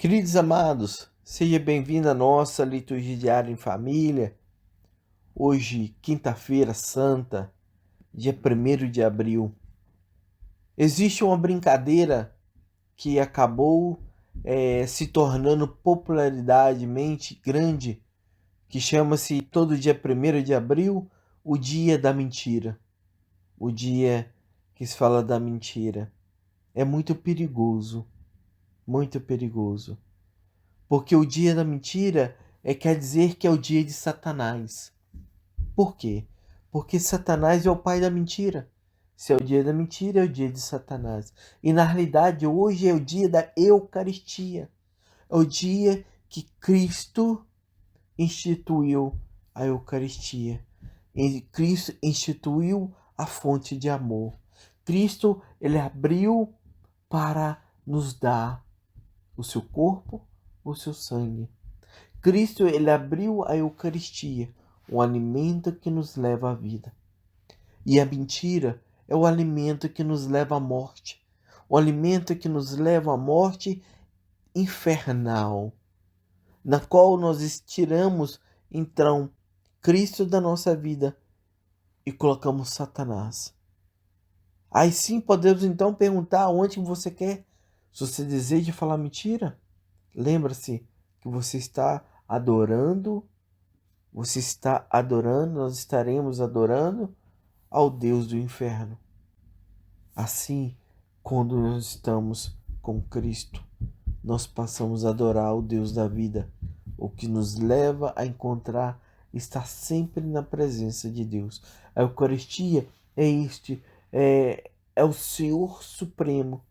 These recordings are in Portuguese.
Queridos amados, seja bem-vindo à nossa liturgia diária em família. Hoje, quinta-feira santa, dia 1º de abril. Existe uma brincadeira que acabou se tornando popularidade grande, que chama-se todo dia 1º de abril, o dia da mentira. O dia que se fala da mentira. É muito perigoso. Porque o dia da mentira quer dizer que é o dia de Satanás. Por quê? Porque Satanás é o pai da mentira. Se é o dia da mentira, é o dia de Satanás. E na realidade, hoje é o dia da Eucaristia. É o dia que Cristo instituiu a Eucaristia. E Cristo instituiu a fonte de amor. Cristo, ele abriu para nos dar o seu corpo, o seu sangue. Cristo, ele abriu a Eucaristia, o alimento que nos leva à vida. E a mentira é o alimento que nos leva à morte. O alimento que nos leva à morte infernal, na qual nós tiramos, então, Cristo da nossa vida e colocamos Satanás. Aí sim podemos então perguntar onde você quer. Se você deseja falar mentira, lembra-se que você está adorando, nós estaremos adorando ao Deus do inferno. Assim, quando nós estamos com Cristo, nós passamos a adorar o Deus da vida, o que nos leva a encontrar, estar sempre na presença de Deus. A Eucaristia é o Senhor Supremo,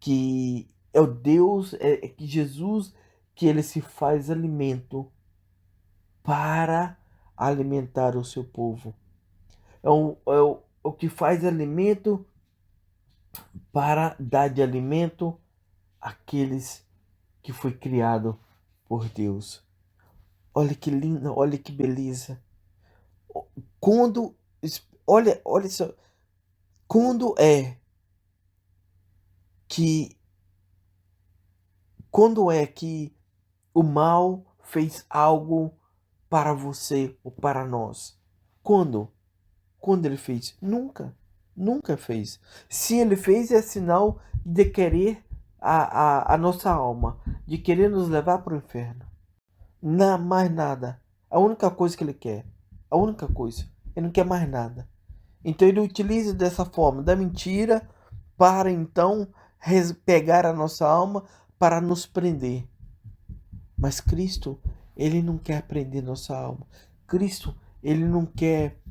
que é o Deus, que Jesus, que ele se faz alimento para alimentar o seu povo. É o que faz alimento para dar de alimento àqueles que foi criado por Deus. Olha que linda, olha que beleza. Quando, olha só, quando é que, quando é que o mal fez algo para você ou para nós? Quando? Quando ele fez? Nunca. Nunca fez. Se ele fez, é sinal de querer a nossa alma, de querer nos levar para o inferno. Não, mais nada. A única coisa que ele quer. A única coisa. Ele não quer mais nada. Então ele utiliza dessa forma, da mentira, para então pegar a nossa alma, para nos prender. Mas Cristo, ele não quer prender nossa alma. Cristo, ele não quer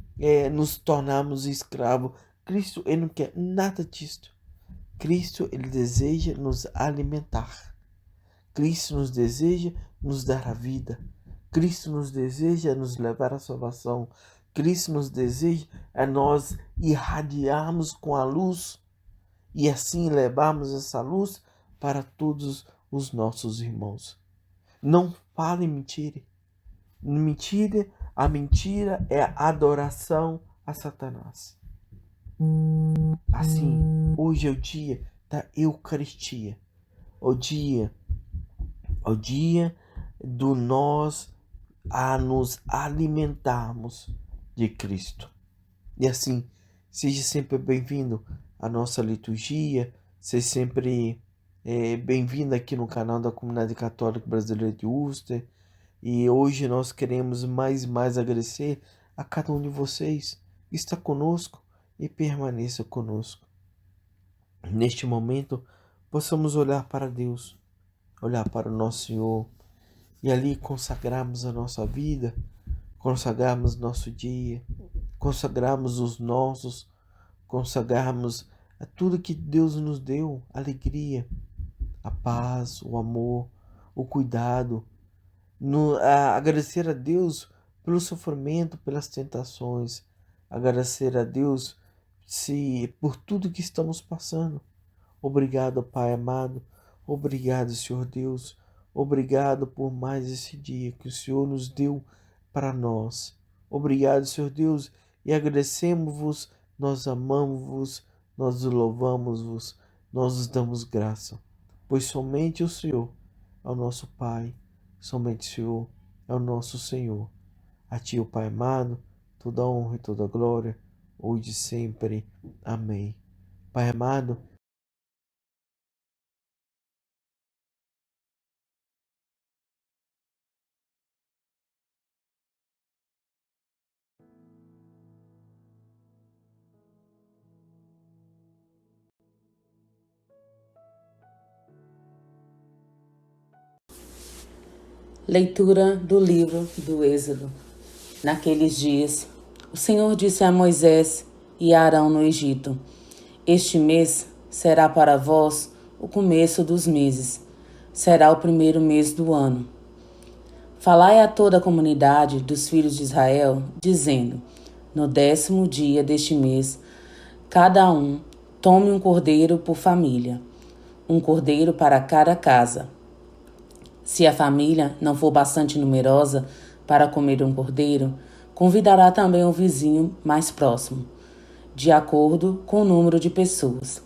nos tornarmos escravos. Cristo, ele não quer nada disso. Cristo, ele deseja nos alimentar. Cristo nos deseja nos dar a vida. Cristo nos deseja nos levar à salvação. Cristo nos deseja nós irradiarmos com a luz e assim levarmos essa luz para todos os nossos irmãos. Não fale mentira. A mentira é a adoração a Satanás. Assim, hoje é o dia da Eucaristia. O dia do nós a nos alimentarmos de Cristo. E assim, seja sempre bem-vindo à nossa liturgia, seja sempre bem-vindo aqui no canal da Comunidade Católica Brasileira de Worcester. E hoje nós queremos mais agradecer a cada um de vocês que está conosco e permaneça conosco. Neste momento, possamos olhar para Deus, olhar para o nosso Senhor e ali consagrarmos a nossa vida, consagrarmos nosso dia, consagrarmos os nossos, consagrarmos a tudo que Deus nos deu, a alegria, a paz, o amor, o cuidado, agradecer a Deus pelo sofrimento, pelas tentações, agradecer a Deus por tudo que estamos passando. Obrigado, Pai amado, obrigado, Senhor Deus, obrigado por mais esse dia que o Senhor nos deu para nós. Obrigado, Senhor Deus, e agradecemos-vos, nós amamos-vos, nós louvamos-vos, nós os damos graça, pois somente o Senhor é o nosso Pai, somente o Senhor é o nosso Senhor. A Ti, o Pai amado, toda honra e toda glória, hoje e sempre. Amém. Pai amado, Leitura do livro do Êxodo. Naqueles dias, o Senhor disse a Moisés e a Arão no Egito: Este mês será para vós o começo dos meses, será o primeiro mês do ano. Falai a toda a comunidade dos filhos de Israel, dizendo: No 10º dia deste mês, cada um tome um cordeiro por família, um cordeiro para cada casa. Se a família não for bastante numerosa para comer um cordeiro, convidará também o vizinho mais próximo, de acordo com o número de pessoas.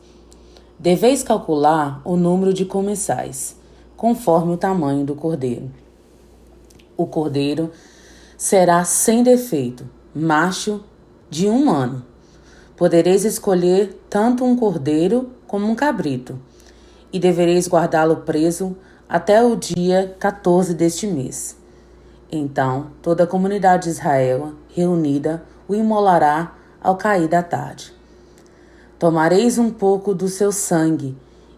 Deveis calcular o número de comensais, conforme o tamanho do cordeiro. O cordeiro será sem defeito, macho de 1 ano. Podereis escolher tanto um cordeiro como um cabrito, e devereis guardá-lo preso até o dia 14 deste mês. Então toda a comunidade de Israel, reunida, o imolará ao cair da tarde. Tomareis um pouco do seu sangue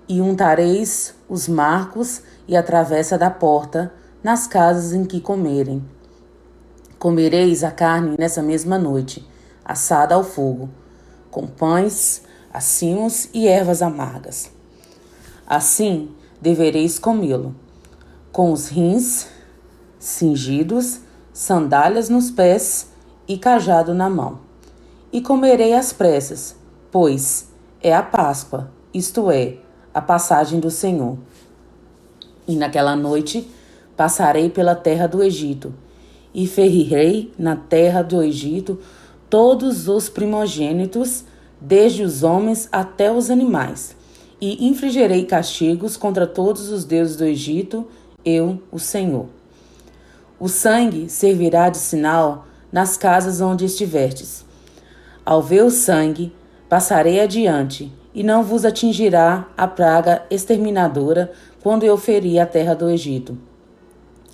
e untareis os marcos e a travessa da porta nas casas em que comerem. Comereis a carne nessa mesma noite, assada ao fogo, com pães, acimos e ervas amargas. Assim devereis comê-lo, com os rins cingidos, sandálias nos pés e cajado na mão. E comerei às pressas, pois é a Páscoa, isto é, a passagem do Senhor. E naquela noite passarei pela terra do Egito, e ferirei na terra do Egito todos os primogênitos, desde os homens até os animais, e infligirei castigos contra todos os deuses do Egito, eu, o Senhor. O sangue servirá de sinal nas casas onde estiverdes. Ao ver o sangue, passarei adiante, e não vos atingirá a praga exterminadora quando eu ferir a terra do Egito.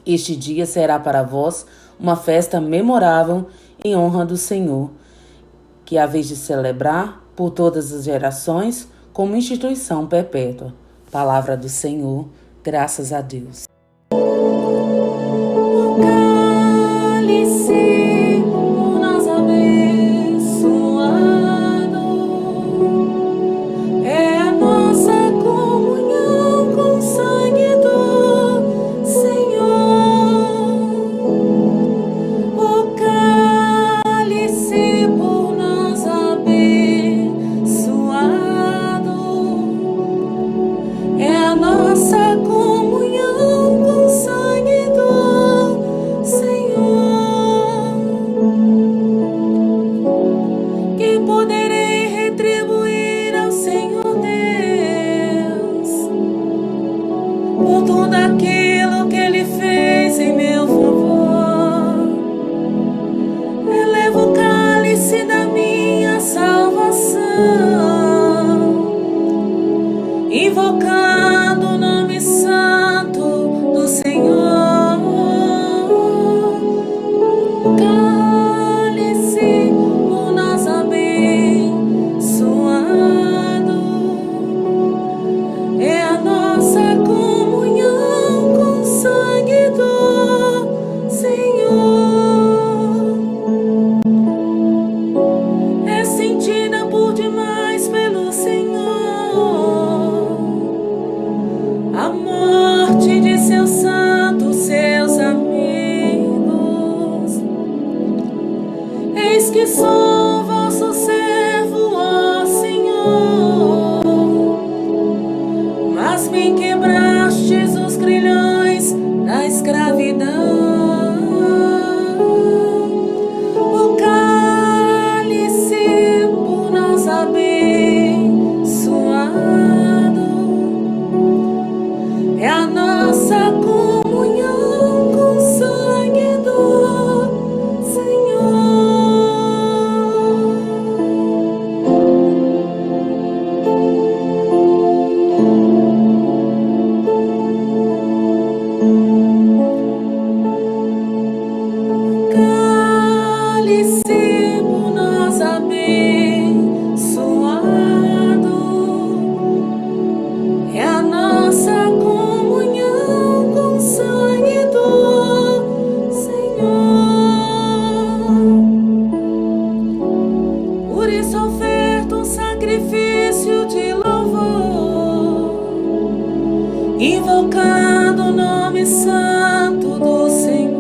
Este dia será para vós uma festa memorável em honra do Senhor, que haveis de celebrar por todas as gerações como instituição perpétua. Palavra do Senhor, graças a Deus. Por tudo aquilo que Ele fez em meu favor, elevo o cálice da minha salvação, invocando o nome santo do Senhor. Cálice por nós abençoado, é a nossa comunhão com o sangue do invocando o nome santo do Senhor.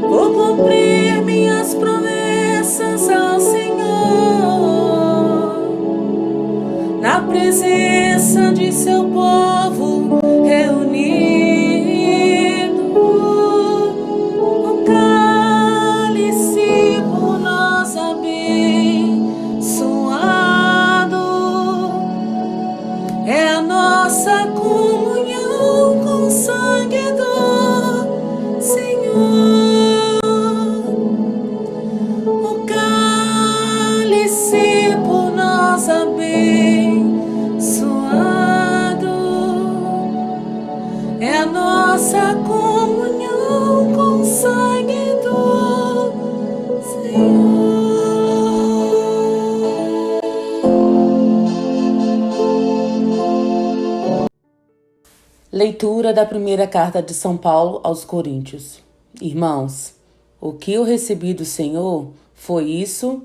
Vou cumprir minhas promessas ao Senhor, na presença de seu povo reunido. O cálice por nós abençoado é a nossa comunhão com o sangue do Senhor. O cálice por nós abençoado é a nossa comunhão com o sangue do Senhor. Leitura da primeira carta de São Paulo aos Coríntios. Irmãos, o que eu recebi do Senhor foi isso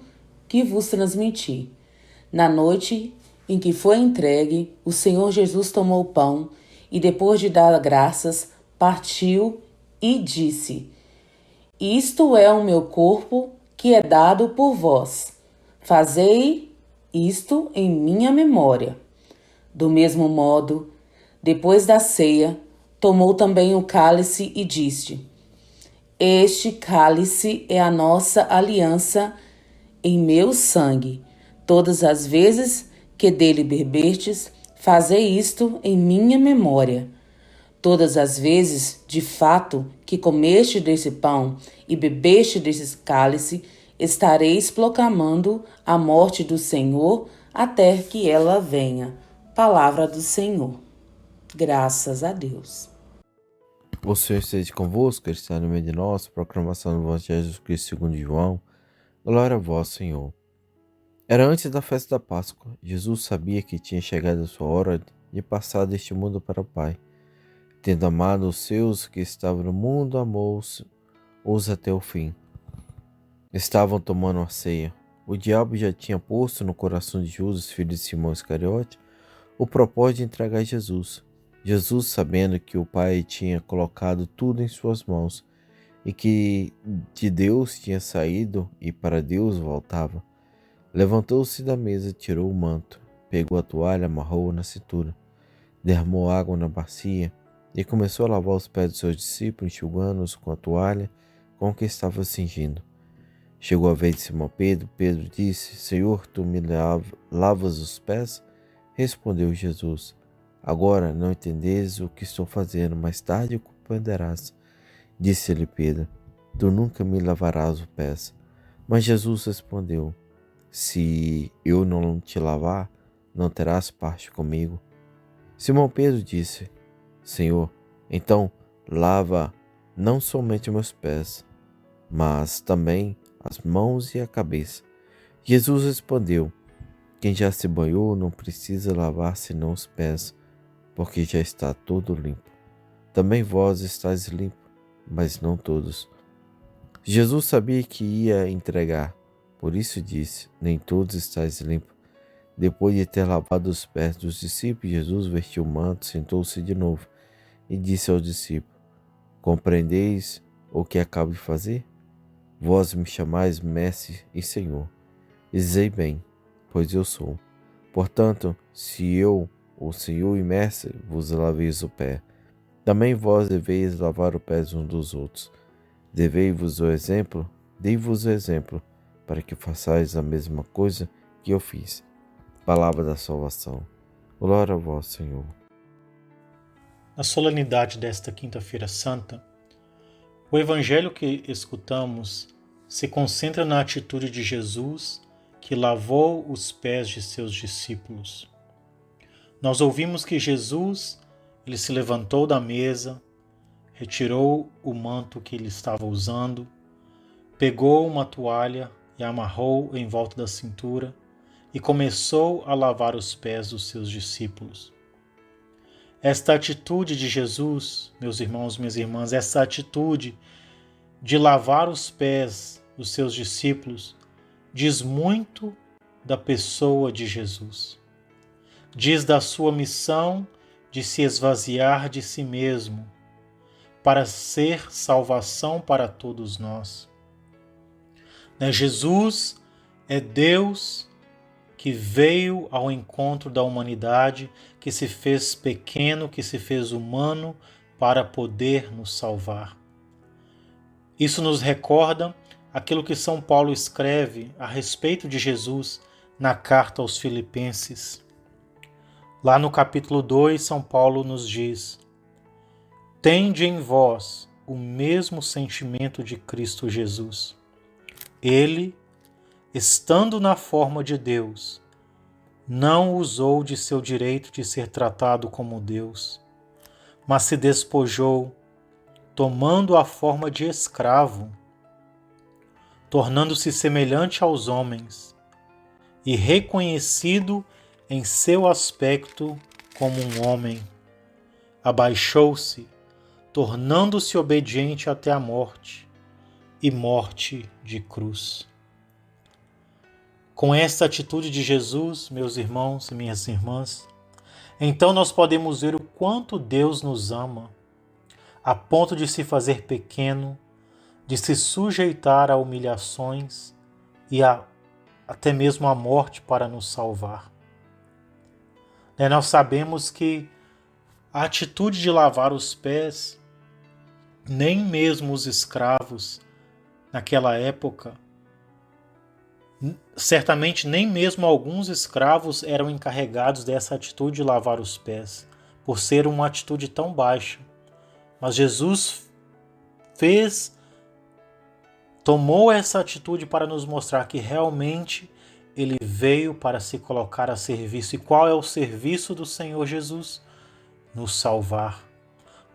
que vos transmiti. Na noite em que foi entregue, o Senhor Jesus tomou o pão e, depois de dar graças, partiu e disse: Isto é o meu corpo que é dado por vós. Fazei isto em minha memória. Do mesmo modo, depois da ceia, tomou também o cálice e disse: Este cálice é a nossa aliança em meu sangue. Todas as vezes que dele beberdes, fazei isto em minha memória. Todas as vezes, de fato, que comeste desse pão e bebeste desse cálice, estareis proclamando a morte do Senhor até que ela venha. Palavra do Senhor. Graças a Deus. O Senhor esteja convosco, Ele está no meio de nós. Proclamação do Evangelho de Jesus Cristo segundo João. Glória a vós, Senhor. Era antes da festa da Páscoa. Jesus sabia que tinha chegado a sua hora de passar deste mundo para o Pai. Tendo amado os seus que estavam no mundo, amou-os até o fim. Estavam tomando a ceia. O diabo já tinha posto no coração de Judas, filho de Simão Iscariote, o propósito de entregar Jesus. Jesus, sabendo que o Pai tinha colocado tudo em suas mãos e que de Deus tinha saído e para Deus voltava, levantou-se da mesa, tirou o manto, pegou a toalha, amarrou-a na cintura, derramou água na bacia e começou a lavar os pés dos seus discípulos, enxugando-os com a toalha com que estava cingindo. Chegou a vez de Simão Pedro. Pedro disse: Senhor, tu me lavas os pés? Respondeu Jesus: Agora não entendes o que estou fazendo, mais tarde compreenderás. Disse-lhe Pedro: Tu nunca me lavarás os pés. Mas Jesus respondeu: Se eu não te lavar, não terás parte comigo. Simão Pedro disse: Senhor, então lava não somente meus pés, mas também as mãos e a cabeça. Jesus respondeu: Quem já se banhou não precisa lavar senão os pés, porque já está todo limpo. Também vós estáis limpos, mas não todos. Jesus sabia que ia entregar, por isso disse: Nem todos estáis limpos. Depois de ter lavado os pés dos discípulos, Jesus vestiu o manto, sentou-se de novo e disse aos discípulos: Compreendeis o que acabo de fazer? Vós me chamais Mestre e Senhor. E dizei bem, pois eu sou. Portanto, se eu, o Senhor e Mestre, vos laveis o pé, também vós deveis lavar os pés uns dos outros. Dei-vos o exemplo, para que façais a mesma coisa que eu fiz. Palavra da salvação. Glória a vós, Senhor. Na solenidade desta Quinta-feira Santa, o Evangelho que escutamos se concentra na atitude de Jesus, que lavou os pés de seus discípulos. Nós ouvimos que Jesus, ele se levantou da mesa, retirou o manto que ele estava usando, pegou uma toalha e amarrou em volta da cintura e começou a lavar os pés dos seus discípulos. Esta atitude de Jesus, meus irmãos, minhas irmãs, essa atitude de lavar os pés dos seus discípulos diz muito da pessoa de Jesus. Diz da sua missão de se esvaziar de si mesmo, para ser salvação para todos nós. Jesus é Deus que veio ao encontro da humanidade, que se fez pequeno, que se fez humano para poder nos salvar. Isso nos recorda aquilo que São Paulo escreve a respeito de Jesus na carta aos Filipenses. Lá no capítulo 2, São Paulo nos diz: tende em vós o mesmo sentimento de Cristo Jesus. Ele, estando na forma de Deus, não usou de seu direito de ser tratado como Deus, mas se despojou, tomando a forma de escravo, tornando-se semelhante aos homens, e reconhecido em seu aspecto como um homem, abaixou-se, tornando-se obediente até a morte, e morte de cruz. Com esta atitude de Jesus, meus irmãos e minhas irmãs, então nós podemos ver o quanto Deus nos ama, a ponto de se fazer pequeno, de se sujeitar a humilhações e até mesmo a morte para nos salvar. Nós sabemos que a atitude de lavar os pés, nem mesmo os escravos naquela época, certamente nem mesmo alguns escravos eram encarregados dessa atitude de lavar os pés, por ser uma atitude tão baixa. Mas Jesus tomou essa atitude para nos mostrar que realmente ele veio para se colocar a serviço. E qual é o serviço do Senhor Jesus? Nos salvar,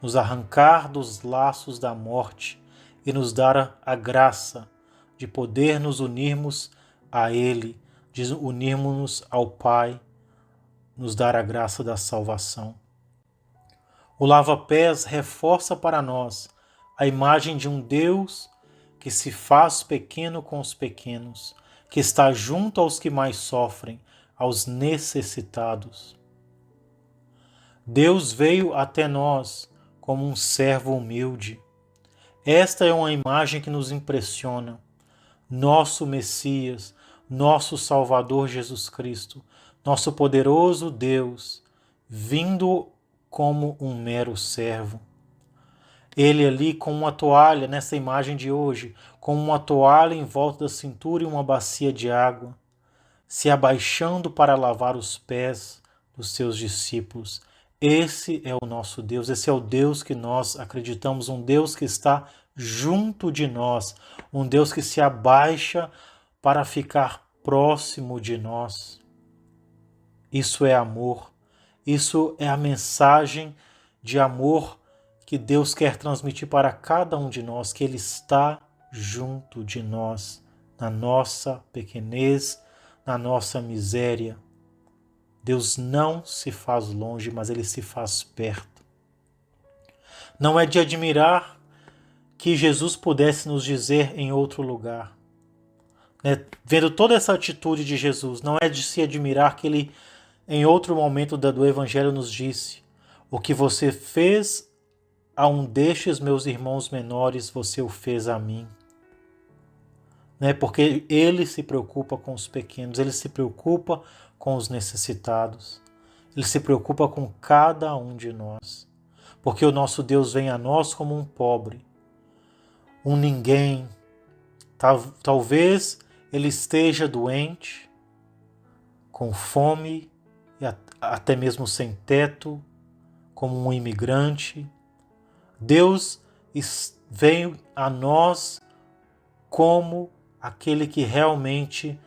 nos arrancar dos laços da morte e nos dar a graça de poder nos unirmos a Ele, de unirmos-nos ao Pai, nos dar a graça da salvação. O lava-pés reforça para nós a imagem de um Deus que se faz pequeno com os pequenos, que está junto aos que mais sofrem, aos necessitados. Deus veio até nós como um servo humilde. Esta é uma imagem que nos impressiona. Nosso Messias, nosso Salvador Jesus Cristo, nosso poderoso Deus, vindo como um mero servo. Ele ali com uma toalha, nessa imagem de hoje, com uma toalha em volta da cintura e uma bacia de água, se abaixando para lavar os pés dos seus discípulos. Esse é o nosso Deus, esse é o Deus que nós acreditamos, um Deus que está junto de nós, um Deus que se abaixa para ficar próximo de nós. Isso é amor, isso é a mensagem de amor que Deus quer transmitir para cada um de nós, que Ele está junto de nós, na nossa pequenez, na nossa miséria. Deus não se faz longe, mas Ele se faz perto. Não é de admirar que Jesus pudesse nos dizer em outro lugar. Vendo toda essa atitude de Jesus, não é de se admirar que Ele, em outro momento do Evangelho, nos disse: o que você fez a um destes meus irmãos menores, você o fez a mim. Porque Ele se preocupa com os pequenos, Ele se preocupa com os necessitados. Ele se preocupa com cada um de nós. Porque o nosso Deus vem a nós como um pobre, um ninguém. Talvez Ele esteja doente, com fome, e até mesmo sem teto, como um imigrante. Deus veio a nós como aquele que realmente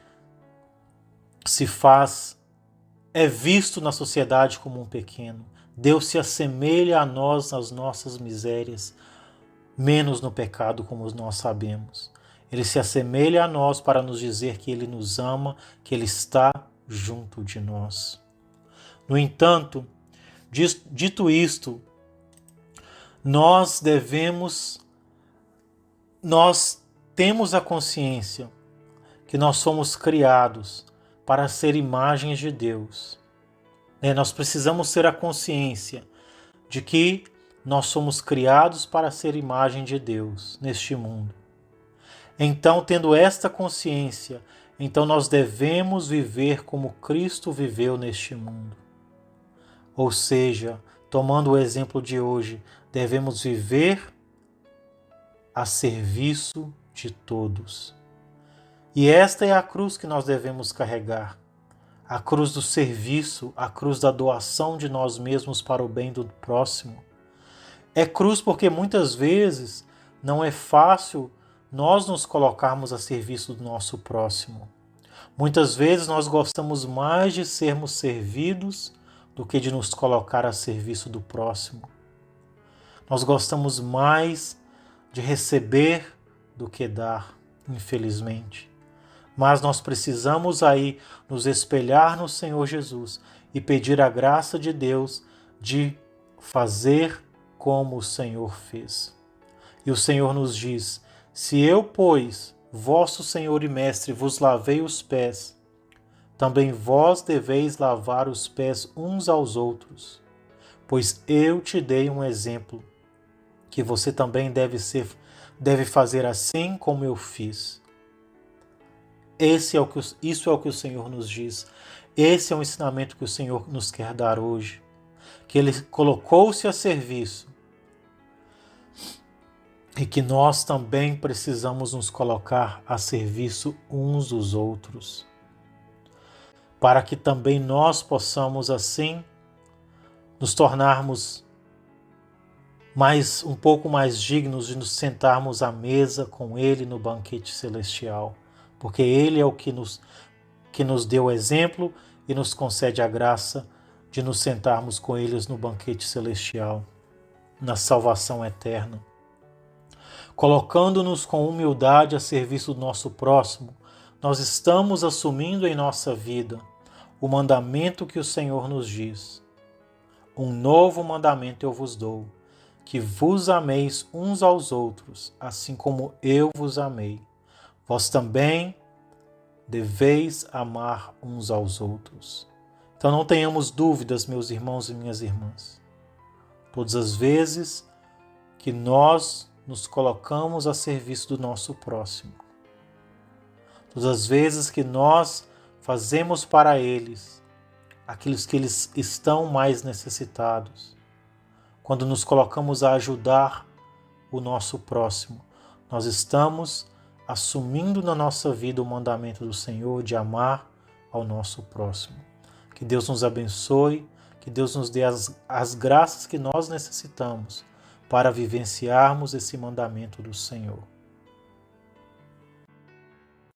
é visto na sociedade como um pequeno. Deus se assemelha a nós nas nossas misérias, menos no pecado, como nós sabemos. Ele se assemelha a nós para nos dizer que Ele nos ama, que Ele está junto de nós. No entanto, dito isto, nós temos a consciência que nós somos criados para ser imagens de Deus. Nós precisamos ter a consciência de que nós somos criados para ser imagem de Deus neste mundo. Então, tendo esta consciência, então nós devemos viver como Cristo viveu neste mundo. Ou seja, tomando o exemplo de hoje, devemos viver a serviço de todos. E esta é a cruz que nós devemos carregar. A cruz do serviço, a cruz da doação de nós mesmos para o bem do próximo. É cruz porque muitas vezes não é fácil nós nos colocarmos a serviço do nosso próximo. Muitas vezes nós gostamos mais de sermos servidos do que de nos colocar a serviço do próximo. Nós gostamos mais de receber do que dar, infelizmente. Mas nós precisamos aí nos espelhar no Senhor Jesus e pedir a graça de Deus de fazer como o Senhor fez. E o Senhor nos diz: se eu, pois, vosso Senhor e Mestre, vos lavei os pés, também vós deveis lavar os pés uns aos outros, pois eu te dei um exemplo, que você também deve fazer assim como eu fiz. Isso é o que o Senhor nos diz. Esse é o ensinamento que o Senhor nos quer dar hoje. Que Ele colocou-se a serviço e que nós também precisamos nos colocar a serviço uns dos outros, para que também nós possamos assim nos tornarmos um pouco mais dignos de nos sentarmos à mesa com Ele no banquete celestial, porque Ele é o que nos deu o exemplo e nos concede a graça de nos sentarmos com eles no banquete celestial, na salvação eterna. Colocando-nos com humildade a serviço do nosso próximo, nós estamos assumindo em nossa vida o mandamento que o Senhor nos diz. Um novo mandamento eu vos dou, que vos ameis uns aos outros, assim como eu vos amei. Vós também deveis amar uns aos outros. Então não tenhamos dúvidas, meus irmãos e minhas irmãs. Todas as vezes que nós nos colocamos a serviço do nosso próximo, todas as vezes que nós fazemos para eles aqueles que eles estão mais necessitados, quando nos colocamos a ajudar o nosso próximo, nós estamos assumindo na nossa vida o mandamento do Senhor de amar ao nosso próximo. Que Deus nos abençoe, que Deus nos dê as graças que nós necessitamos para vivenciarmos esse mandamento do Senhor.